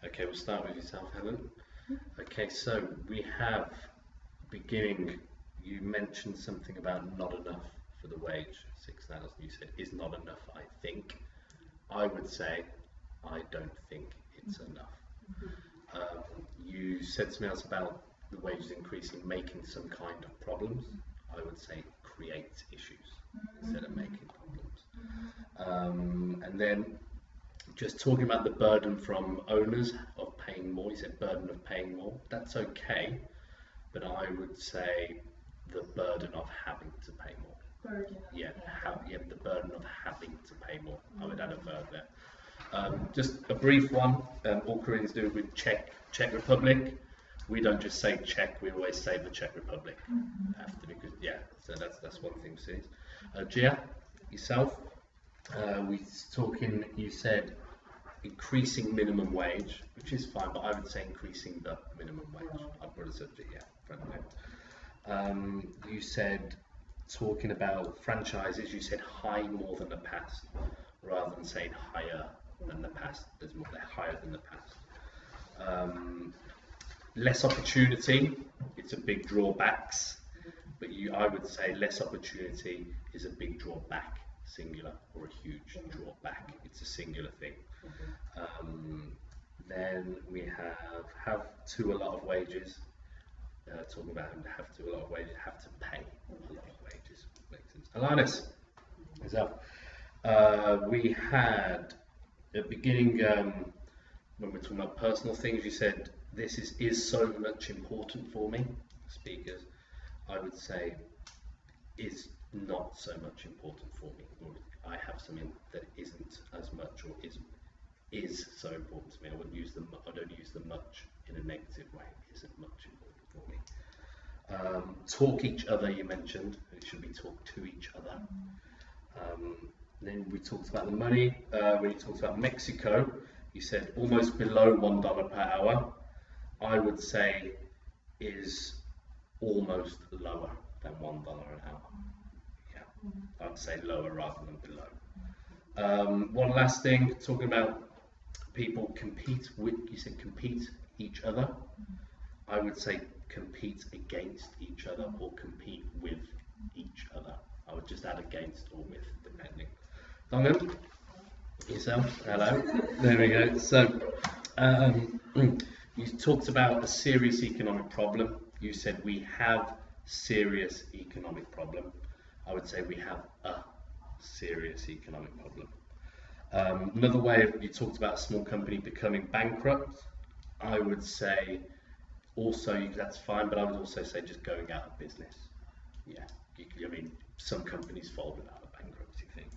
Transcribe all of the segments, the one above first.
Okay, we'll start with yourself, Helen. Okay, so we have, beginning, you mentioned something about not enough for the wage, 6,000, you said is not enough, I think. I would say, I don't think it's enough. You said something else about the wages increasing, making some kind of problems. I would say create issues instead of making problems. And then just talking about the burden from owners of paying more, you said burden of paying more. That's okay, but I would say the burden of having to pay more. The burden of having to pay more. I would add a verb there. Just a brief one. All Koreans do with Czech Republic. We don't just say Czech. We always say the Czech Republic. After, because so that's one thing. See, Gia, yourself. You said increasing minimum wage, which is fine, but I would say increasing the minimum wage. I'd put a subject, you said talking about franchises, you said high more than the past, rather than saying higher than the past. There's more, they're higher than the past. Less opportunity, it's a big drawbacks, but I would say less opportunity is a big drawback, singular, or a huge drawback. It's a singular thing. Then we have to a lot of wages. Talking about have to a lot of wages, have to pay a lot of wages. Makes sense. Alanis, is up. We had at the beginning when we're talking about personal things. You said this is so much important for me. Speakers, I would say is not so much important for me. Or I have something that isn't as much, or is so important to me. I don't use the much in a negative way. Isn't much important for me. Talk each other, you mentioned. It should be talk to each other. Then we talked about the money. When you talked about Mexico, you said almost below $1 per hour. I would say is almost lower than $1 an hour. Yeah, I'd say lower rather than below. One last thing, talking about people compete with, you said compete each other. I would say compete against each other or compete with each other. I would just add against or with, depending. Dongan, yourself, hello. There we go. So, you talked about a serious economic problem. You said we have serious economic problem. I would say we have a serious economic problem. Another way, you talked about a small company becoming bankrupt. I would say also, that's fine, but I would also say just going out of business. Yeah, I mean, some companies fold without a bankruptcy thing.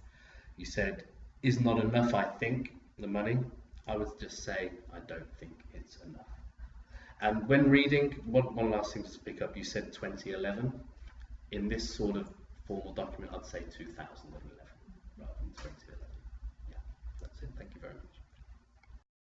You said, is not enough, I think, the money. I would just say, I don't think it's enough. And when reading, one last thing to pick up, you said 2011. In this sort of formal document, I'd say 2011 rather than 2011. Yeah, that's it. Thank you very much.